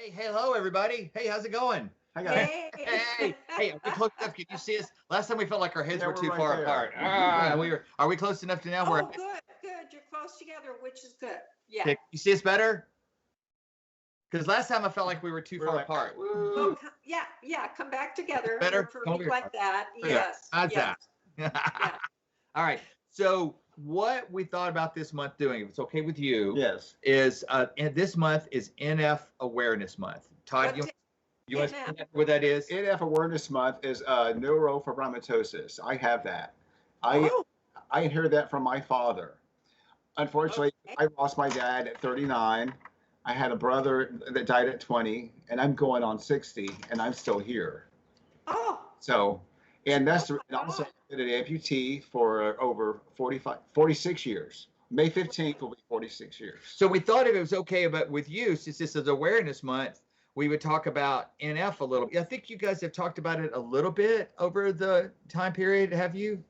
Hey, hello everybody. Hey, how's it going? Hi guys. Hey, are we close enough? Can you see us? Last time we felt like our heads Yeah, were we're too right far there. apart. We were. Are we close enough to now? Oh, good. You're close together, which is good. Yeah. Okay, you see us better? Because last time I felt like we were too far like, apart. Well, yeah. Come back together. Better? For Come a week over like that. Yeah. Yes. How's yes. that? Yeah. All right. So what we thought about this month doing, if it's okay with you, Yes. is and this month is NF Awareness Month. Todd, you want to explain what that is? NF Awareness Month is neurofibromatosis. I have that. I inherited that from my father. Unfortunately, I lost my dad at 39. I had a brother that died at 20, and I'm going on 60, and I'm still here. Oh. So, and that's and also I did an amputee for over 46 years. May 15th will be 46 years. So we thought if it was okay, but with you, since this is Awareness Month, we would talk about NF a little bit. I think you guys have talked about it a little bit over the time period, have you?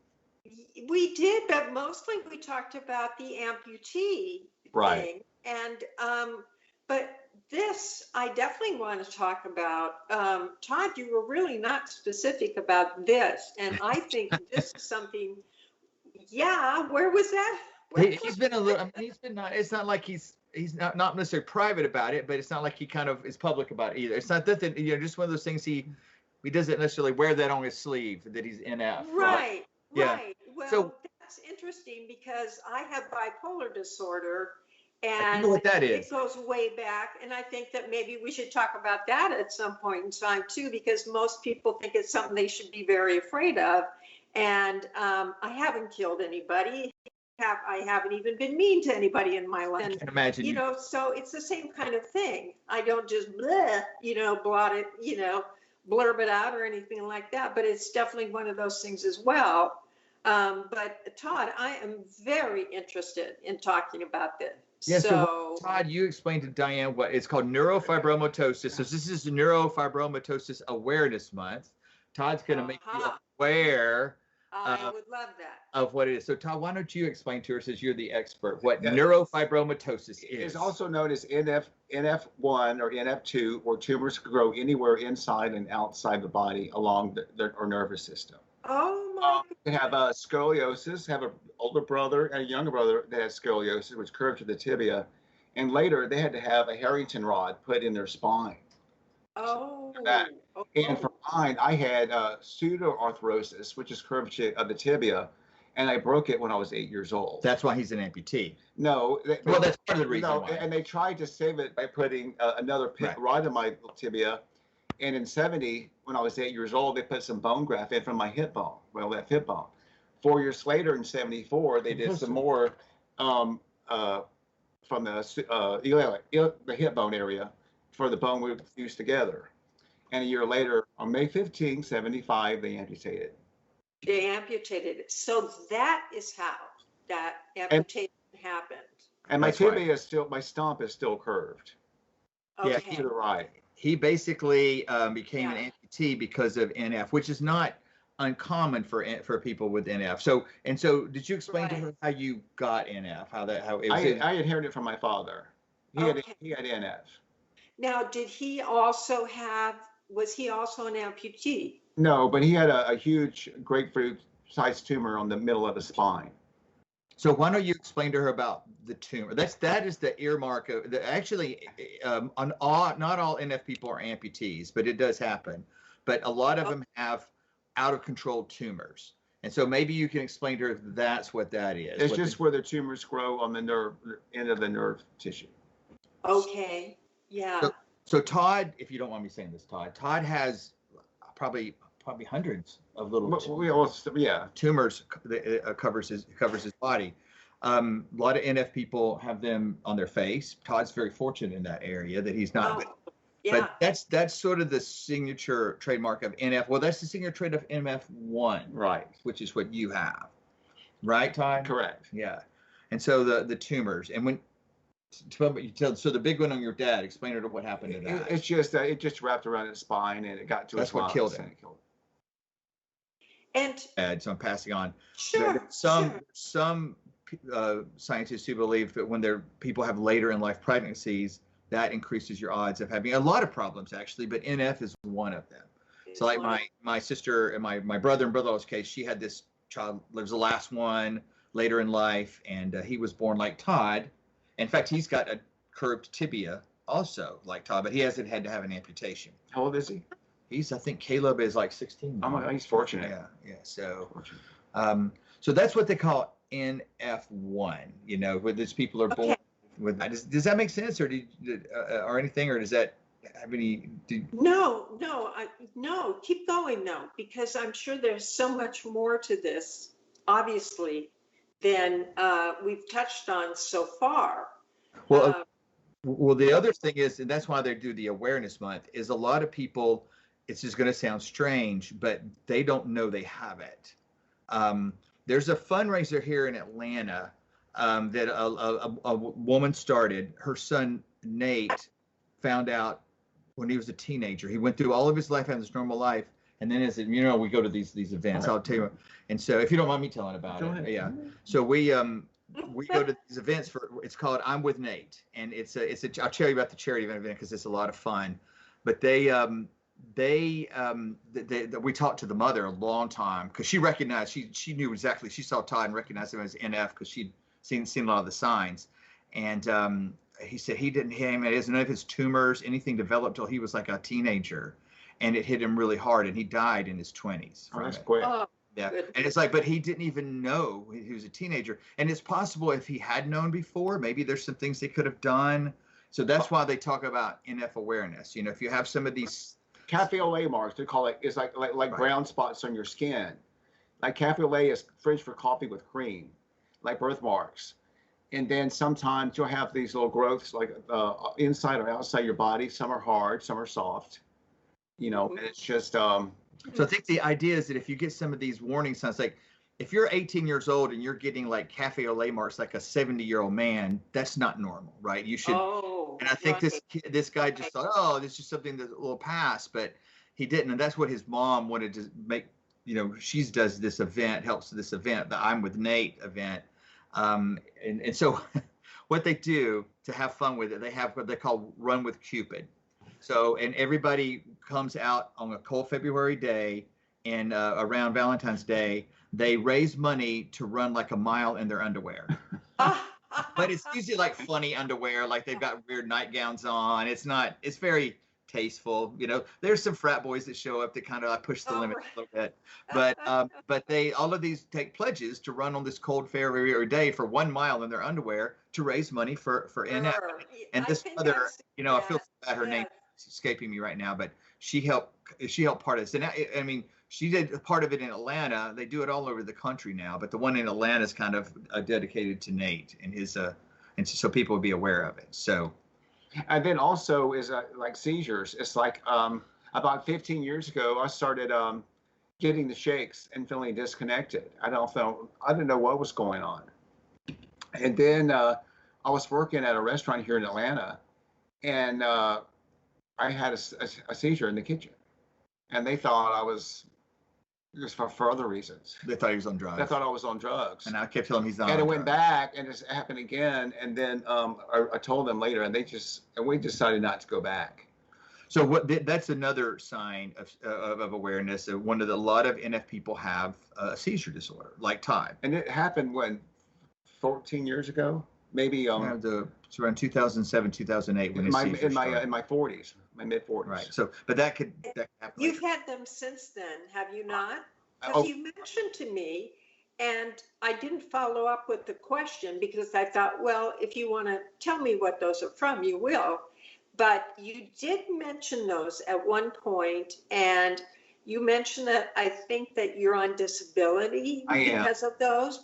We did, but mostly we talked about the amputee thing. And but this I definitely want to talk about. Todd, you were really not specific about this, and I think this is something. Yeah, where was that? He's been a little. I mean, he's been not. It's not like he's not necessarily private about it, but it's not like he kind of is public about it either. It's not that just one of those things he doesn't necessarily wear that on his sleeve that he's NF. Right. Yeah. Well, so that's interesting because I have bipolar disorder, I and know what that is. It goes way back. And I think that maybe we should talk about that at some point in time too, because most people think it's something they should be very afraid of. And I haven't killed anybody. I haven't even been mean to anybody in my life. I can imagine. So it's the same kind of thing. I don't just blurt it, blurb it out or anything like that. But it's definitely one of those things as well. But Todd, I am very interested in talking about this. Yeah, so Todd, you explained to Diane what it's called neurofibromatosis. So this is Neurofibromatosis Awareness Month. Todd's going to make you aware. I would love that. Of what it is. So Todd, why don't you explain to us, as you're the expert, what neurofibromatosis is? It's also known as NF1 or NF2, where tumors can grow anywhere inside and outside the body along our nervous system. Oh my! You have scoliosis. Have an older brother and a younger brother that had scoliosis, which curved to the tibia, and later they had to have a Harrington rod put in their spine. Oh. And for mine, I had pseudoarthrosis, which is curvature of the tibia, and I broke it when I was 8 years old. That's why he's an amputee. No. Well, that's part of the reason why. And they tried to save it by putting another rod in my tibia. And in 70, when I was 8 years old, they put some bone graft in from my hip bone, left hip bone. 4 years later, in 74, they did some more from the hip bone area for the bone we fused together. And a year later, on May 15, 75, they amputated. They amputated it. So that is how that amputation happened. And my tibia is still, my stump is still curved. Okay. Yeah, to the right. He basically became an amputee because of NF, which is not uncommon for people with NF. So did you explain to her how you got NF? How it was? I inherited it from my father. He had NF. Now, did he also was he also an amputee? No, but he had a huge grapefruit-sized tumor on the middle of his spine. So why don't you explain to her about the tumor? That is the earmark of actually not all NF people are amputees, but it does happen. But a lot of them have out of control tumors. And so maybe you can explain to her that's what that is. It's just where the tumors grow on the end of the nerve tissue. Okay. Yeah. So Todd, if you don't want me saying this, Todd has probably hundreds of little tumors that covers his body. A lot of NF people have them on their face. Todd's very fortunate in that area that he's not. Yeah. But that's sort of the signature trademark of NF. Well, that's the signature trait of NF1, right? Which is what you have, right, Todd? Correct. Yeah. And so the tumors, and when so the big one on your dad, explain to what happened to that. It's just it just wrapped around his spine and it got to his lungs. That's what killed him. And so I'm passing on. Sure. Some scientists who believe that when people have later in life pregnancies, that increases your odds of having a lot of problems actually, but NF is one of them. So like my sister and my brother and brother-in-law's case, she had this child, was the last one later in life, and he was born like Todd. In fact, he's got a curved tibia also like Todd, but he hasn't had to have an amputation. How old is he? I think Caleb is like 16. Oh my God, he's fortunate. Yeah. So, so that's what they call NF1. You know, where these people are born with. Does that make sense, or or anything, or does that have any? No. Keep going though, because I'm sure there's so much more to this, obviously, than we've touched on so far. Well, the other thing is, and that's why they do the awareness month, is a lot of people. It's just going to sound strange, but they don't know they have it. There's a fundraiser here in Atlanta that a woman started. Her son, Nate, found out when he was a teenager. He went through all of his life, having this normal life. And then as you know, we go to these events. I'll tell you. And so if you don't mind me telling about it. Yeah. So we go to these events it's called I'm with Nate. And I'll tell you about the charity event because it's a lot of fun. But we talked to the mother a long time because she recognized, she knew exactly, she saw Todd and recognized him as NF because she'd seen a lot of the signs. And he said he didn't hit him. It is none of his tumors, anything developed till he was like a teenager, and it hit him really hard, and he died in his 20s. Oh, that's quick. Yeah, and it's like, but he didn't even know he was a teenager. And it's possible if he had known before, maybe there's some things they could have done. So that's why they talk about NF awareness. You know, if you have some of these cafe au lait marks, they call it, is like brown spots on your skin. Like cafe au lait is French for coffee with cream, like birthmarks. And then sometimes you'll have these little growths like inside or outside your body. Some are hard, some are soft. You know, and it's just. So I think the idea is that if you get some of these warning signs, like if you're 18 years old and you're getting like cafe au lait marks like a 70-year-old man, that's not normal, right? You should. And I think this guy just thought, oh, this is something that will pass, but he didn't. And that's what his mom wanted to make. You know, she does this event, helps this event, the I'm with Nate event. And so what they do to have fun with it, they have what they call Run with Cupid. So, and everybody comes out on a cold February day and around Valentine's Day, they raise money to run like a mile in their underwear. But it's usually like funny underwear, like they've got weird nightgowns on. It's very tasteful. You know, there's some frat boys that show up that kind of push the limit a little bit. But all of these take pledges to run on this cold February day for 1 mile in their underwear to raise money for NF. And this mother, you know, I feel bad, her name is escaping me right now, but she helped part of this. And I mean, she did part of it in Atlanta. They do it all over the country now, but the one in Atlanta is kind of dedicated to Nate and his, and so people would be aware of it. So. And then also is like seizures. It's like about 15 years ago, I started getting the shakes and feeling disconnected. I didn't know what was going on. And then I was working at a restaurant here in Atlanta, and I had a seizure in the kitchen, and they thought I was just for other reasons. They thought he was on drugs. They thought I was on drugs. And I kept telling him he's not. And it went back, and it happened again. And then I told them later, and we decided not to go back. So that's another sign of awareness. A lot of NF people have a seizure disorder, like Todd. And it happened 14 years ago, maybe. It's around 2007, 2008 when in my 40s, my mid 40s. Right. So, but that could happen. You've had them since then, have you not? Because you mentioned to me, and I didn't follow up with the question because I thought, well, if you want to tell me what those are from, you will. But you did mention those at one point, and you mentioned that I think that you're on disability because of those.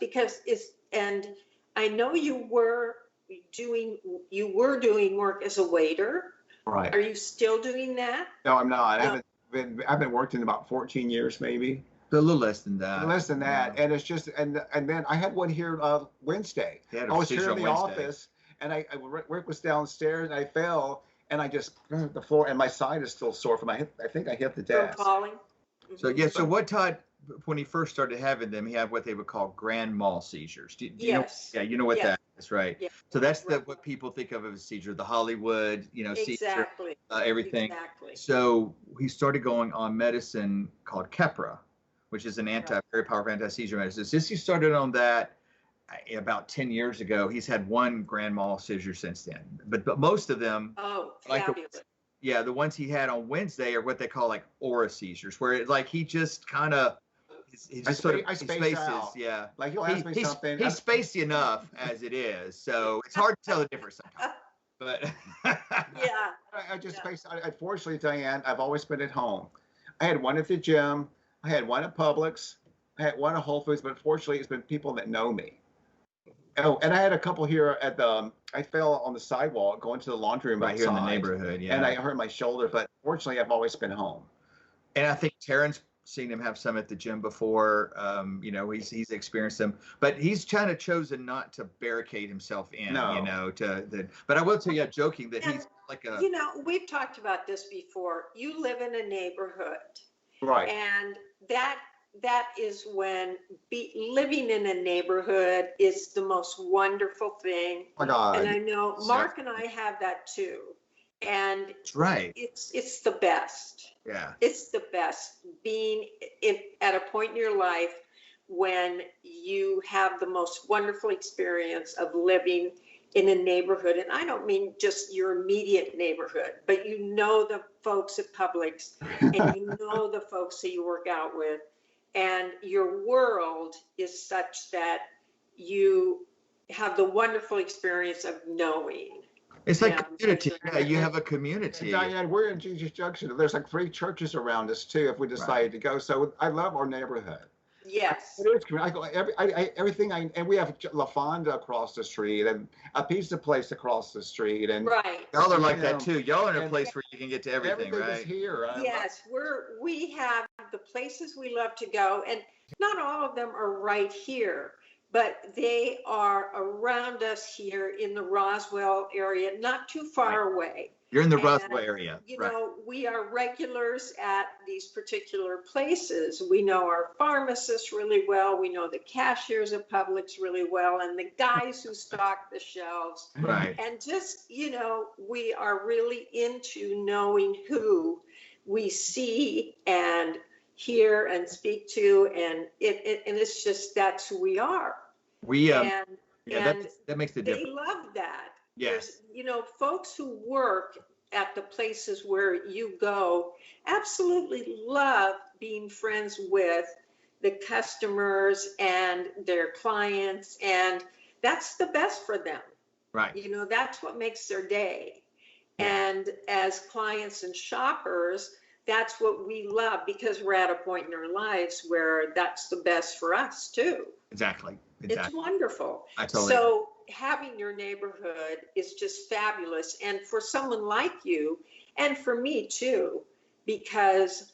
And I know you were doing work as a waiter. Right. Are you still doing that? No, I'm not. I've been working about 14 years, maybe. A little less than that. Less than that, and it's just and then I had one here Wednesday. I was here in the office, and I work was downstairs, and I fell, and I just hit the floor, and my side is still sore from my hip. I think I hit the desk. From falling. So so what Todd, when he first started having them, he had what they would call grand mal seizures. Do you know? Yeah, you know what that That's right. Yeah. So that's what people think of as a seizure, the Hollywood, seizure, everything. Exactly. So he started going on medicine called Keppra, which is an very powerful anti-seizure medicine. Since he started on that about 10 years ago, he's had one grand mal seizure since then. But most of them, fabulous. The ones he had on Wednesday are what they call like aura seizures, where it's like he just kind of, he just sort of spaces. Out. Yeah. Like he'll ask me something. He's spacey enough as it is, so it's hard to tell the difference sometimes. But I just space. Unfortunately, Diane, I've always been at home. I had one at the gym. I had one at Publix. I had one at Whole Foods, but unfortunately, it's been people that know me. Oh, and I had a couple here at the. I fell on the sidewalk going to the laundry room right here in the neighborhood. Yeah. And I hurt my shoulder, but fortunately, I've always been home. And I think Taryn's seen him have some at the gym before. He's experienced them, but he's kind of chosen not to barricade himself in. No. But I will tell you, joking, that he's like a. We've talked about this before. You live in a neighborhood, right? And that is when living in a neighborhood is the most wonderful thing. Oh my God. And I know Mark and I have that too. And that's right. It's the best. Yeah. It's the best being at a point in your life when you have the most wonderful experience of living in a neighborhood. And I don't mean just your immediate neighborhood, but the folks at Publix and the folks that you work out with. And your world is such that you have the wonderful experience of knowing. It's like community. Yeah, you have a community. Diane, we're in Jesus Junction. There's like 3 churches around us too, if we decided to go. So I love our neighborhood. Yes. I go everything. And we have La Fonda across the street and a pizza place across the street. And right. Y'all are like that too. Y'all are in a place where you can get to everything, right? Is here. Yes, we have the places we love to go, and not all of them are right here, but they are around us here in the Roswell area, not too far away. You're in the Roswell area. We are regulars at these particular places. We know our pharmacists really well. We know the cashiers at Publix really well, and the guys who stock the shelves. Right. And just, we are really into knowing who we see and hear and speak to, and it's just, that's who we are. That makes the difference. They love that. Yes. Folks who work at the places where you go absolutely love being friends with the customers and their clients, and that's the best for them. Right. That's what makes their day. And as clients and shoppers, that's what we love, because we're at a point in our lives where that's the best for us too. Exactly. It's wonderful. So having your neighborhood is just fabulous. And for someone like you, and for me too, because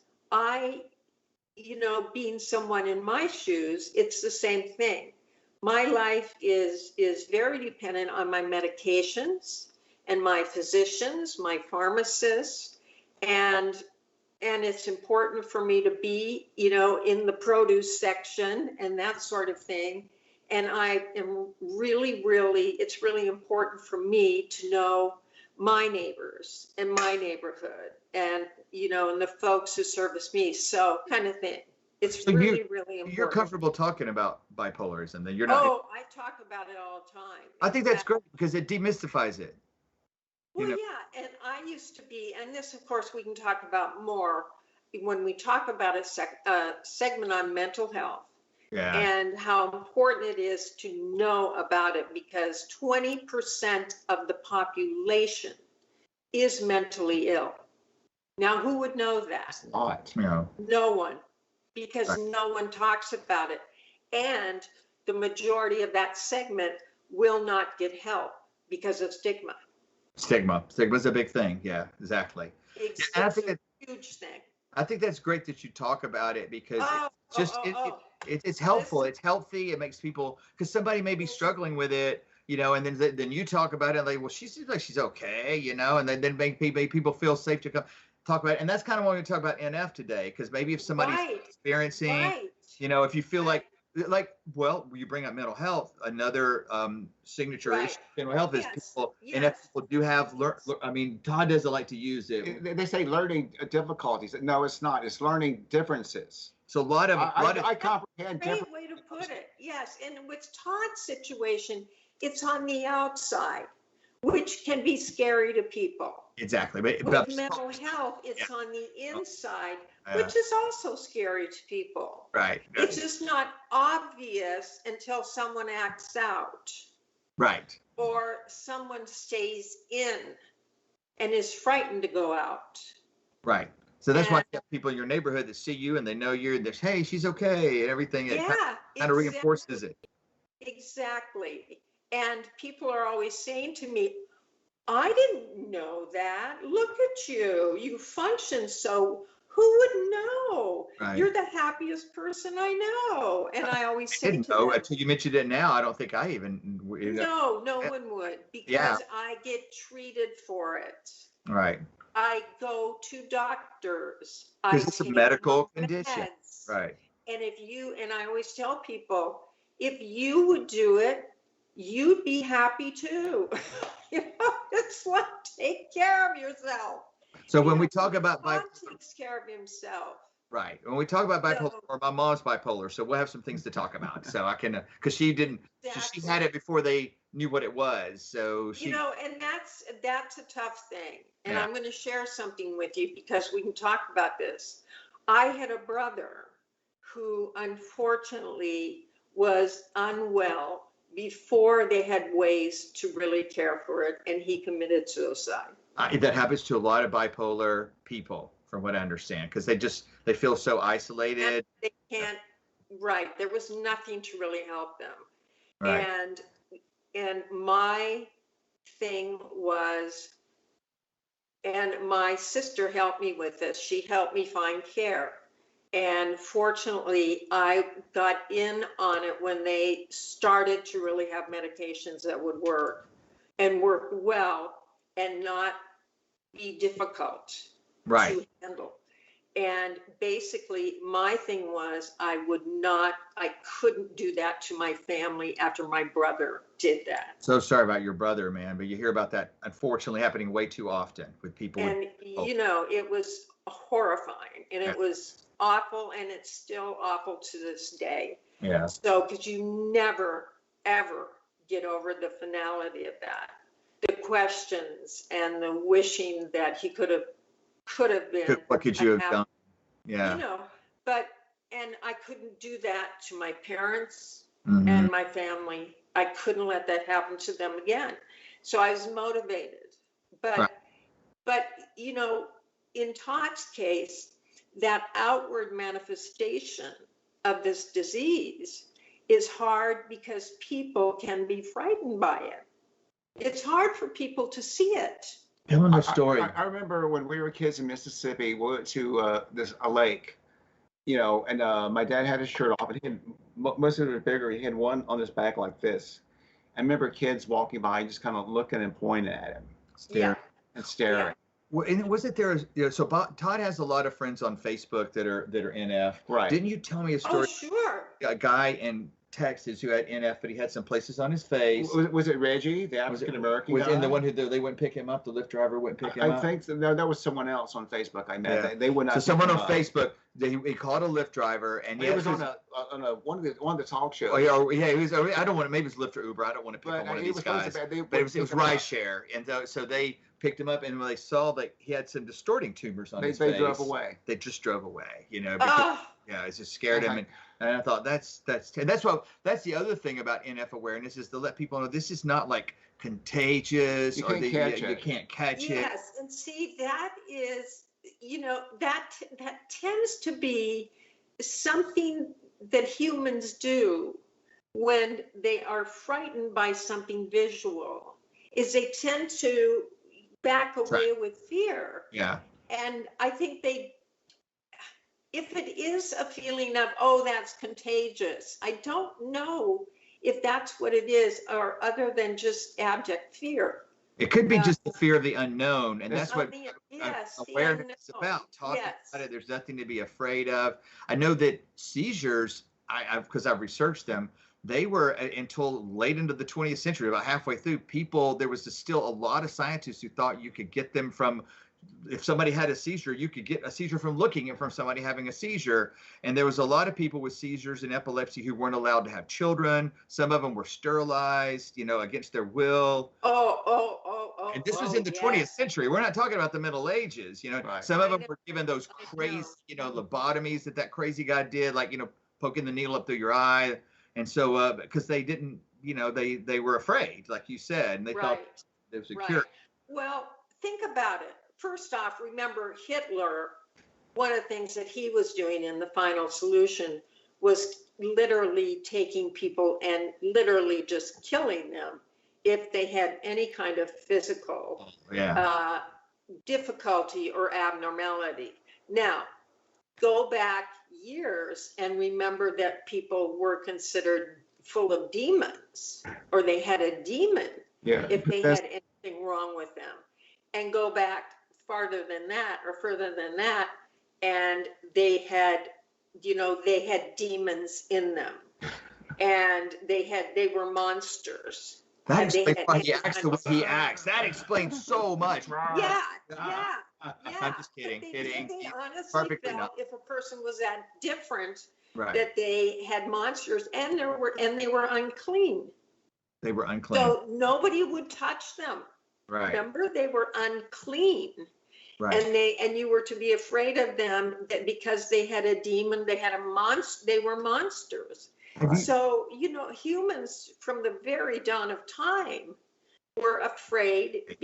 being someone in my shoes, it's the same thing. My life is very dependent on my medications and my physicians, my pharmacists, and it's important for me to be, in the produce section and that sort of thing. And I am it's really important for me to know my neighbors and my neighborhood and, and the folks who service me. So kind of thing. It's really important. You're comfortable talking about bipolarism, then you're not. Oh, I talk about it all the time. I think that's great because it demystifies it. Well, yeah, and I used to be, and this, of course, we can talk about more when we talk about a segment on mental health. Yeah. And how important it is to know about it, because 20% of the population is mentally ill. Now, who would know that? A lot. No one, because no one talks about it. And the majority of that segment will not get help because of stigma. Stigma's a big thing. Yeah, exactly. It's a huge thing. I think that's great that you talk about it, because it's helpful. It's healthy. It makes people, because somebody may be struggling with it, and then you talk about it and well, she seems like she's okay, and then make people feel safe to come talk about it. And that's kind of what we're talking about NF today, because maybe if somebody's experiencing, if you feel like like, well, you bring up mental health. Another signature issue of mental health is people, and if people do have, I mean, Todd doesn't like to use it. They say learning difficulties. No, it's not. It's learning differences. So I comprehend. Great way to put it. Yes, and with Todd's situation, it's on the outside, which can be scary to people. Exactly, but with mental health, it's on the inside, which is also scary to people. Right. It's just not obvious until someone acts out. Right. Or someone stays in and is frightened to go out. Right. So that's why you have people in your neighborhood that see you and they know you're this, hey, she's okay, and everything. It kind of reinforces it. Exactly. And people are always saying to me, I didn't know that. Look at you. You function so, who would know? Right. You're the happiest person I know. And I always say didn't know until you mentioned it now. I don't think I even. No one would, because I get treated for it. Right. I go to doctors. Because it's a medical condition. Right. And I always tell people, if you would do it, you'd be happy too. It's like, take care of yourself. So when we talk about bipolar, takes care of himself. Right. When we talk about bipolar, or my mom's bipolar, so we'll have some things to talk about. So I can, because she didn't, she had it before they knew what it was. So she, and that's a tough thing. And I'm going to share something with you because we can talk about this. I had a brother who unfortunately was unwell before they had ways to really care for it, and he committed suicide. That happens to a lot of bipolar people, from what I understand, because they feel so isolated. And they can't. Right. There was nothing to really help them. Right. And my thing was, and my sister helped me with this. She helped me find care. And fortunately, I got in on it when they started to really have medications that would work and work well and not be difficult to handle. And basically, my thing was I couldn't do that to my family after my brother did that. So sorry about your brother, man, but you hear about that unfortunately happening way too often with people. And, it was horrifying, and it was awful, and it's still awful to this day. Yeah. So, because you never, ever get over the finality of that. The questions and the wishing that he could have been. What could you have done? Yeah. And I couldn't do that to my parents and my family. I couldn't let that happen to them again. So I was motivated. But in Todd's case, that outward manifestation of this disease is hard because people can be frightened by it. It's hard for people to see it. Tell them the story. I remember when we were kids in Mississippi, we went to a lake, and my dad had his shirt off, and he had, most of it was bigger. He had one on his back like this. I remember kids walking by, just kind of looking and pointing at him, staring. Yeah. Well, and wasn't there? So Todd has a lot of friends on Facebook that are NF. Right. Didn't you tell me a story? Oh, sure. A guy in Texas who had NF, but he had some places on his face. Was it Reggie, the African American guy? Was in the one who they wouldn't pick him up. The Lyft driver wouldn't pick him up. I think so. No, that was someone else on Facebook. I met. Yeah. They would not. So someone on Facebook, he called a Lyft driver, and he was on one of the talk shows. Oh yeah, he was. I don't want to. Maybe it's Lyft or Uber. I don't want to pick on one of these guys. But it was rideshare, and so they picked him up, and when they saw that he had some distorting tumors on his face, they drove away. They just drove away, because, it just scared him. And I thought that's the other thing about NF awareness is to let people know this is not like contagious, you can't catch it. Yes, and see, that is, that tends to be something that humans do when they are frightened by something visual, is they tend to back away with fear. Yeah. And I think if it is a feeling of, oh, that's contagious, I don't know if that's what it is, or other than just abject fear. It could be just the fear of the unknown, and that's what awareness is about. Talking about it, there's nothing to be afraid of. I know that seizures because I've researched them, they were until late into the 20th century, about halfway through, there was still a lot of scientists who thought you could get them from, if somebody had a seizure, you could get a seizure from looking at from somebody having a seizure. And there was a lot of people with seizures and epilepsy who weren't allowed to have children. Some of them were sterilized, against their will. And this was in the 20th century. We're not talking about the Middle Ages. Right. Some of them were given those crazy, lobotomies that crazy guy did, like, poking the needle up through your eye. And so, because they didn't, they were afraid, like you said, and they thought there was a cure. Well, think about it. First off, remember Hitler, one of the things that he was doing in The Final Solution was literally taking people and literally just killing them if they had any kind of physical difficulty or abnormality. Now, go back years and remember that people were considered full of demons, or they had a demon if they had anything wrong with them. And go back farther than that, or further than that, and they had demons in them, and they were monsters. That explains why he acts the way he acts. That explains so much. Yeah. I'm just kidding. They honestly felt if a person was that different, that they had monsters, and they were unclean. They were unclean. So nobody would touch them. Right. Remember, they were unclean. Right. And you were to be afraid of them because they had a demon, they had a monster, they were monsters. So, humans from the very dawn of time were afraid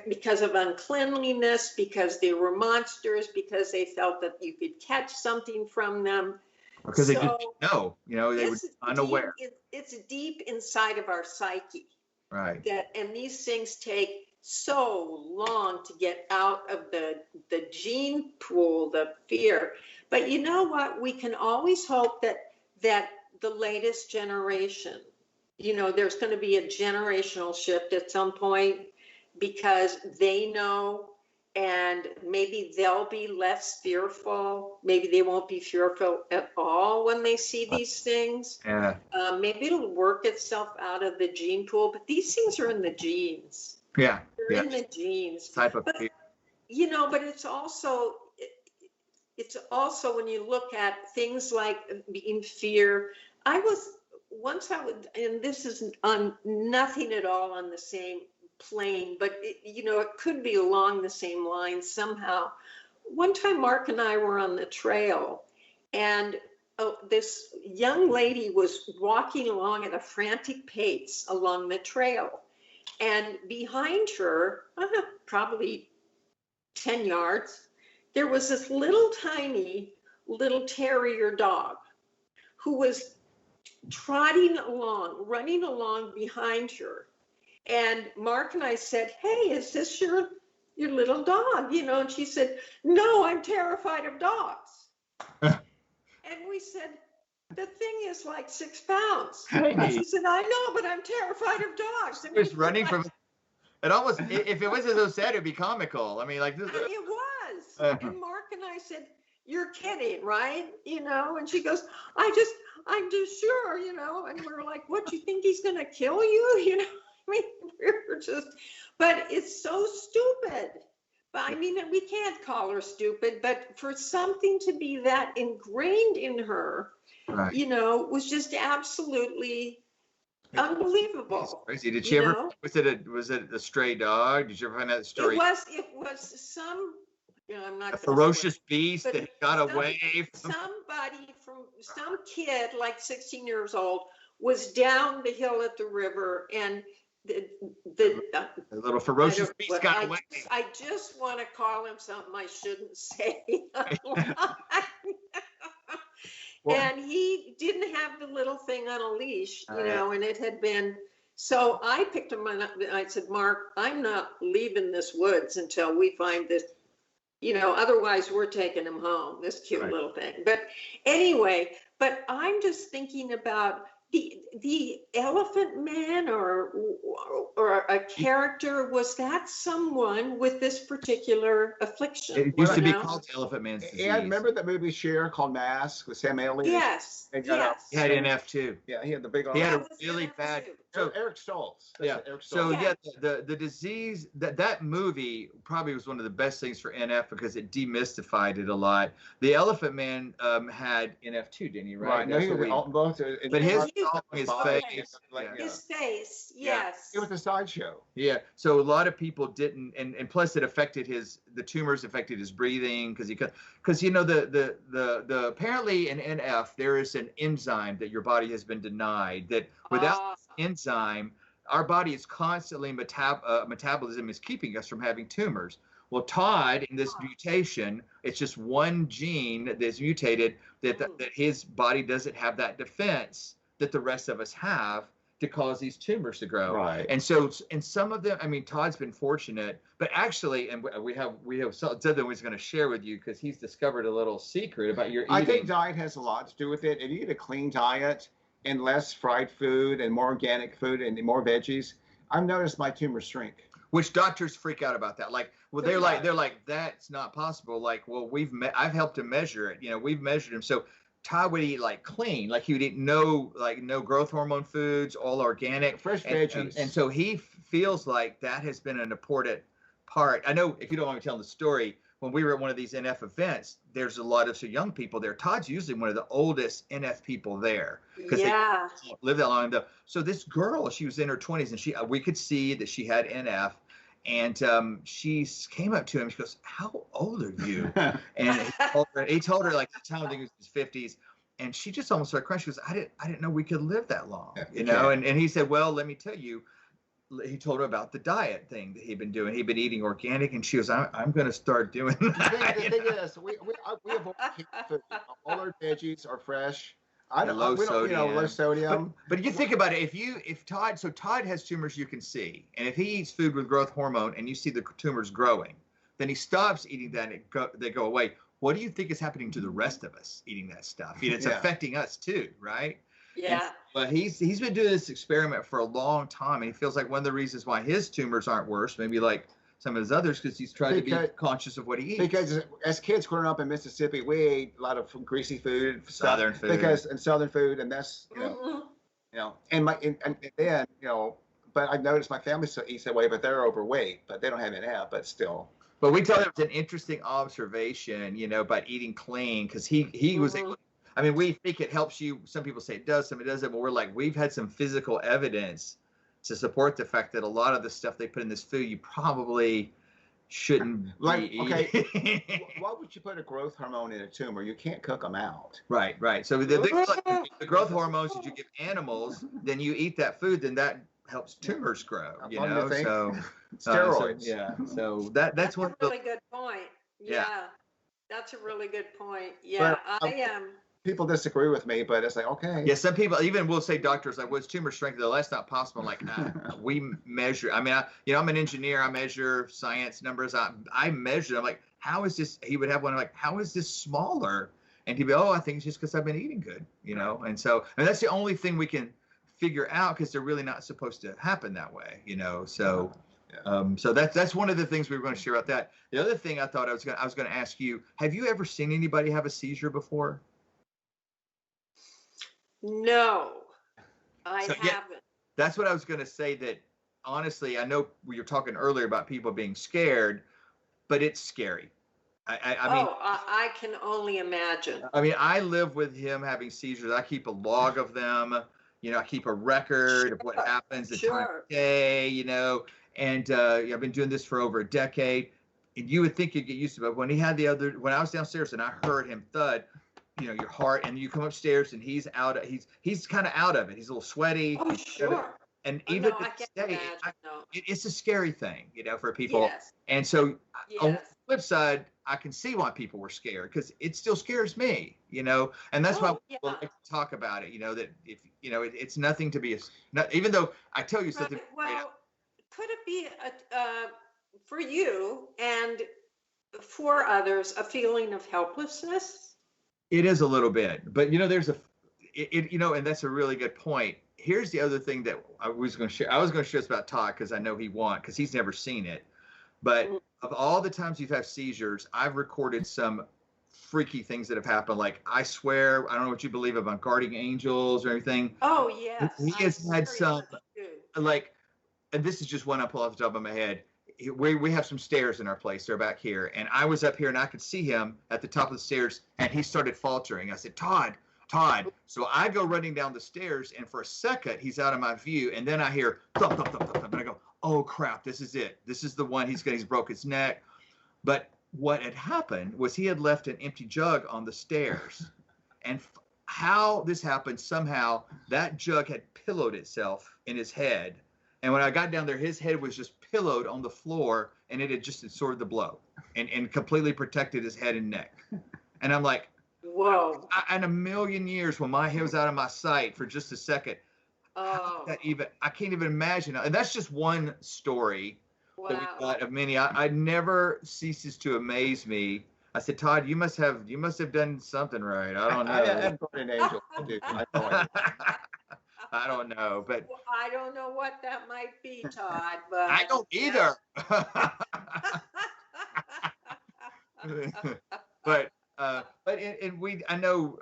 because of uncleanliness, because they were monsters, because they felt that you could catch something from them. Because they didn't know, they were unaware. It's deep inside of our psyche. Right. And these things take so long to get out of the gene pool, the fear. But you know what? We can always hope that the latest generation, there's going to be a generational shift at some point, because they know, and maybe they'll be less fearful. Maybe they won't be fearful at all when they see these things. Yeah. Maybe it'll work itself out of the gene pool, but these things are in the genes. Yeah. They're in the genes. Type of fear. But it's also when you look at things like being fear. And this is on nothing at all on the same plane, but it could be along the same lines somehow. One time Mark and I were on the trail, and this young lady was walking along at a frantic pace along the trail, and behind her, probably 10 yards, there was this little tiny little terrier dog who was running along behind her. And Mark and I said, "Hey, is this your little dog?" And she said, "No, I'm terrified of dogs." And we said, "The thing is like 6 pounds." Hey. She said, "I know, but I'm terrified of dogs." It was running from it. Almost, if it wasn't so sad, it'd be comical. I mean, like this. It was. And Mark and I said, "You're kidding, right?" And she goes, I'm just sure, and we're like, "What, do you think he's going to kill you?" We were just, but it's so stupid. But I mean, we can't call her stupid, but for something to be that ingrained in her, was just absolutely unbelievable. That's crazy. Did she ever? Was it a stray dog? Did you ever find that story? It was some. I'm not a ferocious beast that got away from some kid like 16 years old was down the hill at the river, and the little ferocious beast got away. I just want to call him something I shouldn't say. And he didn't have the little thing on a leash, and it had been. So I picked him up and I said, "Mark, I'm not leaving this woods until we find this. Otherwise we're taking him home, this cute little thing." But anyway, I'm just thinking about, the Elephant Man or a character, was that someone with this particular affliction? It used to be called Elephant Man's disease. And remember that movie Cher called Mask with Sam Elliott? Yes. Yes. He had NF too. Yeah, he had the big arm. He had a really bad. So Eric Stoltz. Yeah. Eric Stoltz. So yeah, the disease that movie probably was one of the best things for NF because it demystified it a lot. The Elephant Man had NF too, didn't he? Right. No, he was both. But his face. His face. Yes. It was a sideshow. Yeah. So a lot of people didn't, and plus it affected the tumors affected his breathing because the apparently in NF there is an enzyme that your body has been denied that without this enzyme our body is constantly metabolism is keeping us from having tumors. Well, Todd, in this mutation, it's just one gene that's mutated that his body doesn't have that defense that the rest of us have to cause these tumors to grow. Right. And so, and some of them, I mean, Todd's been fortunate, but actually, and we have something he's going to share with you because he's discovered a little secret about your eating. I think diet has a lot to do with it. If you eat a clean diet and less fried food and more organic food and more veggies, I've noticed my tumors shrink. Which doctors freak out about that. Like, well, they're like, that's not possible. Like, well, I've helped him measure it. You know, we've measured him. So Todd would eat like clean, like he would eat no growth hormone foods, all organic, fresh veggies. And so he feels like that has been an important part. I know if you don't want me telling the story, when we were at one of these NF events, there's a lot of young people there. Todd's usually one of the oldest NF people there because they live that long. So this girl, she was in her 20s, and we could see that she had NF. And she came up to him. She goes, "How old are you?" And he told her like the time I think it was his 50s. And she just almost started crying. She goes, "I didn't know we could live that long." You know. And he said, "Well, let me tell you." He told her about the diet thing that he'd been doing. He'd been eating organic, and she goes, "I'm going to start doing that." The thing is, we avoid food. All our veggies are fresh. Low sodium. Low sodium. But you think about it, Todd has tumors you can see, and if he eats food with growth hormone and you see the tumors growing, then he stops eating that and they go away. What do you think is happening to the rest of us eating that stuff? It's affecting us too, right? Yeah. But he's been doing this experiment for a long time, and he feels like one of the reasons why his tumors aren't worse, maybe like some of his others, because he's trying to be conscious of what he eats. Because as kids growing up in Mississippi, we ate a lot of greasy food, Southern food, and that's and then But I noticed my family eats that way, but they're overweight, but they don't have NF, but still. But we thought it was an interesting observation, about eating clean, because he was able. I mean, we think it helps you. Some people say it does, some it doesn't, but we're like, we've had some physical evidence to support the fact that a lot of the stuff they put in this food you probably shouldn't be eating. Okay, why would you put a growth hormone in a tumor? You can't cook them out. Right. So the growth hormones that you give animals, then you eat that food, then that helps tumors grow. So steroids. So that's one. That's a really good point. Yeah. That's a really good point. Yeah, I am. People disagree with me, but it's like, okay. Yeah, some people even will say, doctors, like, what's tumor strength? Though that's not possible. I'm like, we measure. I mean, I'm an engineer. I measure science numbers. I measure. I'm like, how is this? He would have one like, how is this smaller? And he'd be, I think it's just because I've been eating good, And so, that's the only thing we can figure out because they're really not supposed to happen that way, So. So that's one of the things we were going to share about that. The other thing I thought I was going to ask you: have you ever seen anybody have a seizure before? No, I haven't. Yeah, that's what I was going to say. That honestly, I know we were talking earlier about people being scared, but it's scary. I can only imagine. I mean, I live with him having seizures. I keep a log of them. I keep a record of what happens the time of day. And I've been doing this for over a decade. And you would think you'd get used to it. But when when I was downstairs and I heard him thud, your heart, and you come upstairs and he's kind of out of it. He's a little sweaty. Oh, sure. And even today, it's a scary thing, for people. Yes. And so on the flip side, I can see why people were scared because it still scares me, and that's why we like to talk about it, that if, it's nothing to be, even though I tell you something. Well, could it be for you and for others a feeling of helplessness? It is a little bit, but there's and that's a really good point. Here's the other thing that I was going to share. I was going to share this about Todd because I know because he's never seen it. But of all the times you've had seizures, I've recorded some freaky things that have happened. Like, I swear, I don't know what you believe about guardian angels or anything. Oh, yes. He has had some, like, and this is just one I pull off the top of my head. We have some stairs in our place. They're back here. And I was up here and I could see him at the top of the stairs and he started faltering. I said, Todd. So I go running down the stairs and for a second he's out of my view. And then I hear thump, thump, thump, thump. And I go, oh crap, this is it. This is the one. He's broke his neck. But what had happened was he had left an empty jug on the stairs. And how this happened, somehow that jug had pillowed itself in his head. And when I got down there, his head was just pillowed on the floor and it had just absorbed the blow and completely protected his head and neck. And I'm like, whoa. In a million years, when my head was out of my sight for just a second, I can't even imagine. And that's just one story that we got of many. I never ceases to amaze me. I said, Todd, you must have done something right. I don't know. I have an angel. I don't know, but I don't know what that might be, Todd. But I don't either. But I know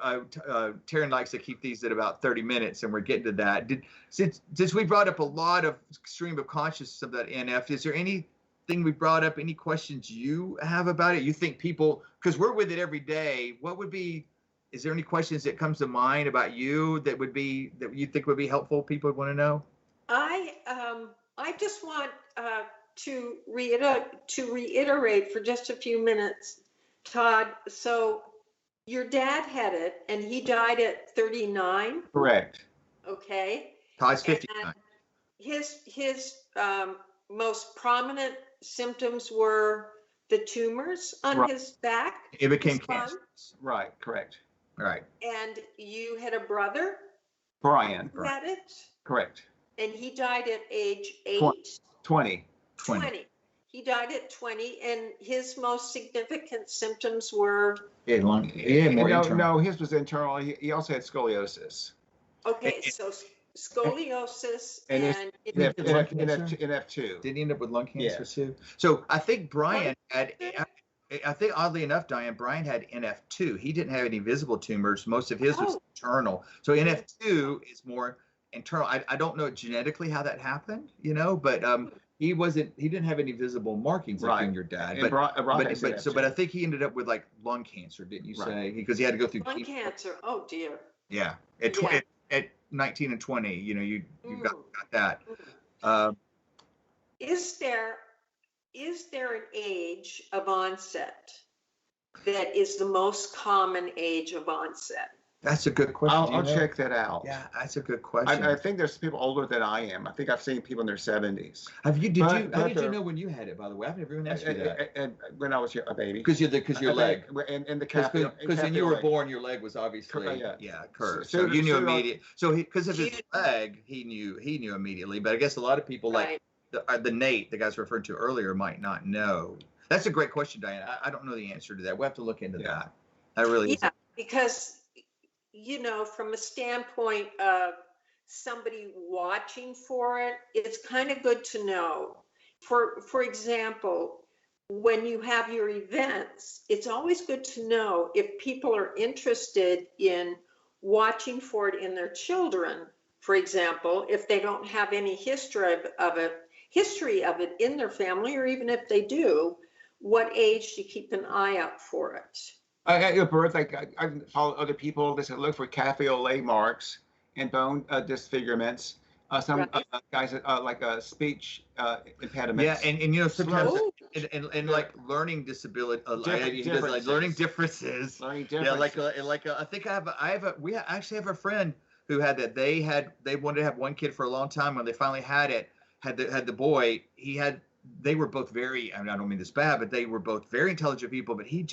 Taryn likes to keep these at about 30 minutes, and we're getting to that. Since we brought up a lot of stream of consciousness of that NF, is there anything we brought up? Any questions you have about it? You think people, because we're with it every day, is there any questions that comes to mind about you that you think would be helpful? People would want to know. I just want to reiterate for just a few minutes, Todd. So your dad had it, and he died at 39. Correct. Okay. Todd's 59. And his most prominent symptoms were the tumors on his back. It became cancer. Right. Correct. Right. And you had a brother, Brian. who had it? Correct. And he died at age 8? 20. He died at 20, and his most significant symptoms were? No, his was internal. He also had scoliosis. Okay, so scoliosis and NF2. Did he end up with lung cancer too? So I think Brian had. I think oddly enough, Diane, Brian had NF2. He didn't have any visible tumors. Most of his was internal. So NF2 is more internal. I don't know genetically how that happened, but he didn't have any visible markings like in your dad. But I think he ended up with like lung cancer, didn't you say? Because he had to go through lung cancer. Oh dear. Yeah. At 19 and 20, you got that. Is there an age of onset that is the most common age of onset? That's a good question. I'll check that out. Yeah, that's a good question. I think there's people older than I am. I think I've seen people in their 70s. How did you know when you had it, by the way? I've never even asked you that. And when I was a baby. Because your leg. And the because when you were born, your leg was obviously curved. So you knew immediately. So because of his leg, he knew immediately. But I guess a lot of people like the Nate, the guys referred to earlier, might not know. That's a great question, Diane. I don't know the answer to that. We'll have to look into that. That really is. Because from a standpoint of somebody watching for it, it's kind of good to know. For example, when you have your events, it's always good to know if people are interested in watching for it in their children. For example, if they don't have any history of it in their family, or even if they do, what age to keep an eye out for it. At birth, I follow other people that look for cafe-au-lait marks and bone disfigurements. Some guys like speech impediments. Yeah, and sometimes and like learning disability, learning differences. Yeah, I think we actually have a friend who had that. They wanted to have one kid for a long time. When they finally had the boy, they were both very. I don't mean this bad, but they were both very intelligent people. But he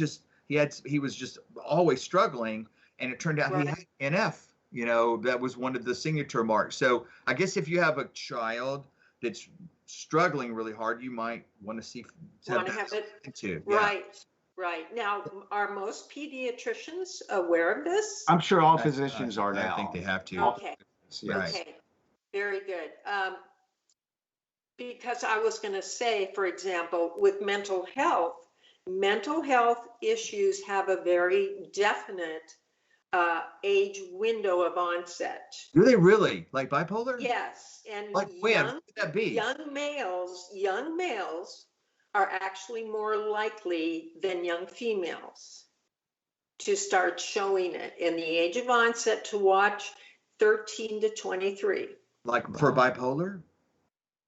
was just always struggling, and it turned out he had NF. That was one of the signature marks. So I guess if you have a child that's struggling really hard, you might want to have it too. Right. Right. Now, are most pediatricians aware of this? I'm sure all physicians are now. I think they have to. Okay. Yes. Okay. Very good. Because I was going to say, for example, with mental health issues have a very definite age window of onset. Do they really? Like bipolar? Yes, and Like when? What would that be? young males are actually more likely than young females to start showing it in the age of onset to watch 13 to 23. Like for bipolar?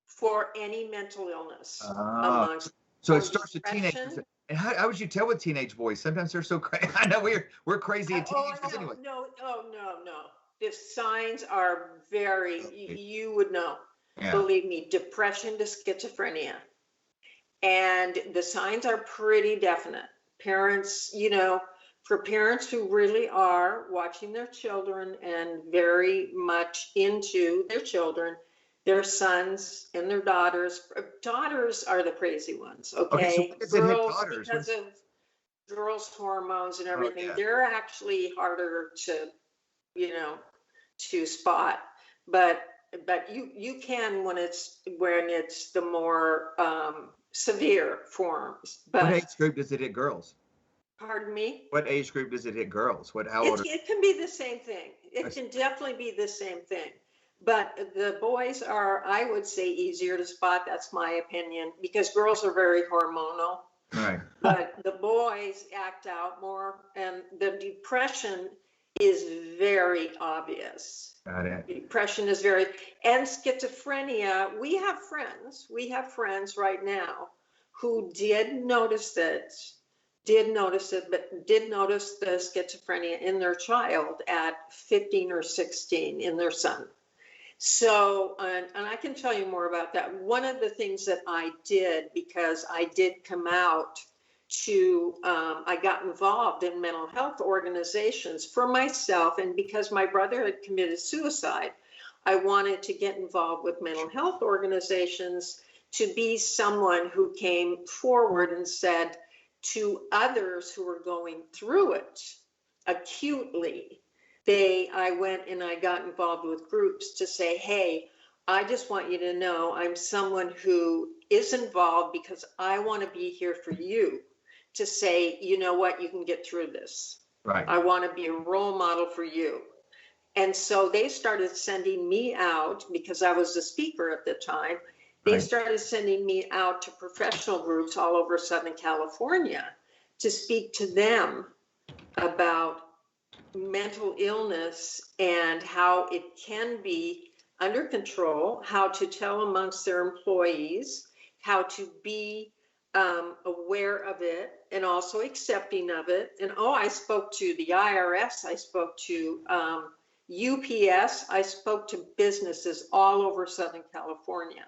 For any mental illness. So it starts with teenagers. And how would you tell with teenage boys? Sometimes they're so crazy. I know we're crazy at teenagers anyway. No. The signs are very, you would know. Yeah. Believe me, depression to schizophrenia. And the signs are pretty definite. Parents, for parents who really are watching their children and very much into their children, their sons and their daughters. Daughters are the crazy ones, okay? So girls, because of girls' hormones and everything, they're actually harder to, to spot. But you can when it's the more severe forms. But what age group does it hit girls? Pardon me? What age group does it hit girls? How old? It can be the same thing. It can definitely be the same thing. But the boys are, I would say, easier to spot. That's my opinion, because girls are very hormonal. Right. But the boys act out more, and the depression is very obvious. Got it. Depression is and schizophrenia. We have friends right now who did notice the schizophrenia in their child at 15 or 16 in their son. So, and I can tell you more about that. One of the things that I did, because I did come out to, I got involved in mental health organizations for myself, and because my brother had committed suicide, I wanted to get involved with mental health organizations to be someone who came forward and said to others who were going through it acutely, I went and I got involved with groups to say, hey, I just want you to know I'm someone who is involved because I want to be here for you to say, you know what, you can get through this. Right. I want to be a role model for you. And so they started sending me out, because I was the speaker at the time. They started sending me out to professional groups all over Southern California to speak to them about mental illness and how it can be under control, how to tell amongst their employees, how to be aware of it and also accepting of it. And I spoke to the IRS, I spoke to UPS, I spoke to businesses all over Southern California.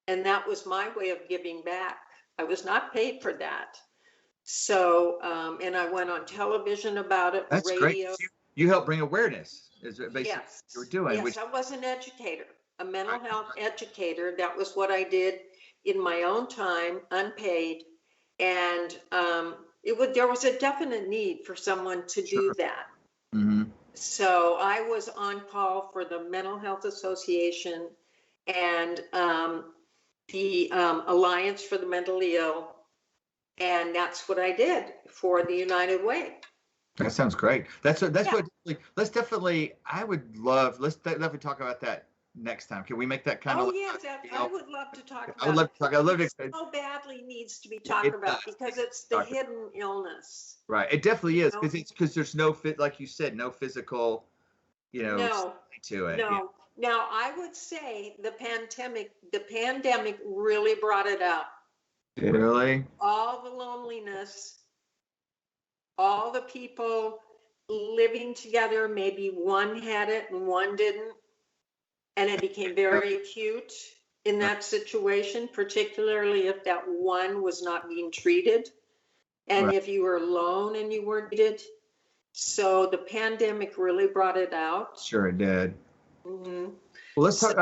And that was my way of giving back. I was not paid for that. So, and I went on television about it, That's radio. Great. You helped bring awareness, is basically yes. what you were doing. Yes, I was an educator, a mental health educator. That was what I did in my own time, unpaid. And there was a definite need for someone to do that. Mm-hmm. So I was on call for the Mental Health Association and the Alliance for the Mentally Ill. And that's what I did for the United Way. That sounds great. That's what let's definitely, let's definitely talk about that next time. Can we make that kind of? Yes, I would love to talk about it. I would love to talk. I love it. So badly needs to be talked about because it's the hidden illness. Right. It definitely is because there's no like you said, no physical, to it. No. Now I would say the pandemic really brought it up. Really? All the loneliness, all the people living together, maybe one had it and one didn't. And it became very acute in that situation, particularly if that one was not being treated. And if you were alone and you weren't treated. So the pandemic really brought it out. Sure it did. Mm-hmm. Well, let's talk.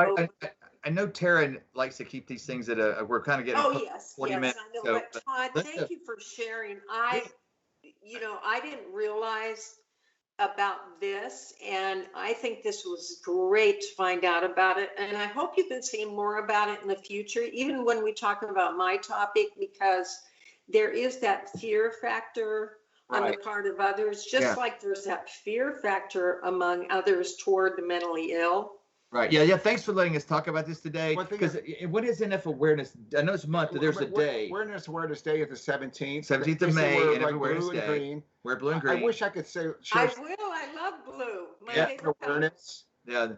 I know Taryn likes to keep these things at we're kind of getting Oh, yes, 40 yes, minutes. I know. So, But Todd, thank you for sharing. I didn't realize about this, and I think this was great to find out about it. And I hope you can see more about it in the future, even when we talk about my topic, because there is that fear factor on the part of others, just like there's that fear factor among others toward the mentally ill. Right. Yeah. Thanks for letting us talk about this today. Because what is NF Awareness? I know it's a month, but there's a day. Awareness Day is the 17th. 17th of May, NF like Awareness blue Day. And green. Wear blue and green. I wish I could say. I will. I love blue. My favorite awareness. Yeah.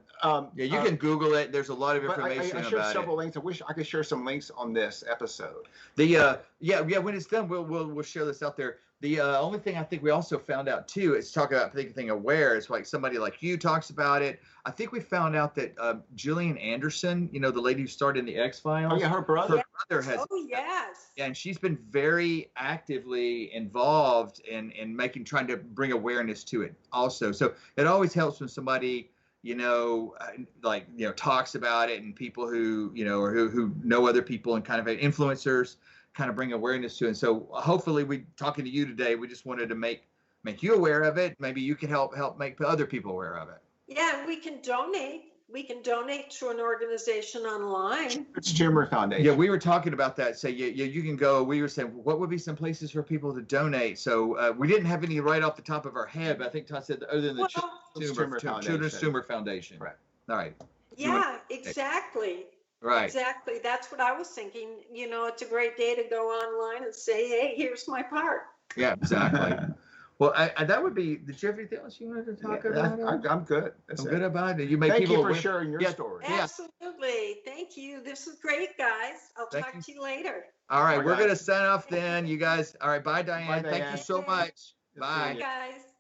You can Google it. There's a lot of information I about shared it. several links. I wish I could share some links on this episode. When it's done, we'll share this out there. The only thing I think we also found out too is talk about being aware. It's like somebody like you talks about it. I think we found out that Gillian Anderson, the lady who starred in the X-Files. Oh yeah, her brother. Her brother has. Oh yes. Yeah, and she's been very actively involved in trying to bring awareness to it also. So it always helps when somebody talks about it, and people who or who know other people and kind of influencers kind of bring awareness to it. And so hopefully we talking to you today, we just wanted to make you aware of it. Maybe you can help make other people aware of it. Yeah, we can donate. We can donate to an organization online. It's Tumor Foundation. Yeah, we were talking about that. So you can go. We were saying what would be some places for people to donate. So we didn't have any right off the top of our head, but I think Todd said other than the Children's Tumor Foundation. Right. All right. Yeah, exactly. Right. Exactly. That's what I was thinking. It's a great day to go online and say, hey, here's my part. Yeah, exactly. Well, that would be. Did you have anything else you wanted to talk about? I'm good. I'm good about it. Thank you for sharing your story. Absolutely. Thank you. This is great, guys. I'll talk to you later. All right. We're going to sign off then, you guys. All right. Bye, Diane. Bye, Diane. Thank you so much. Bye, guys.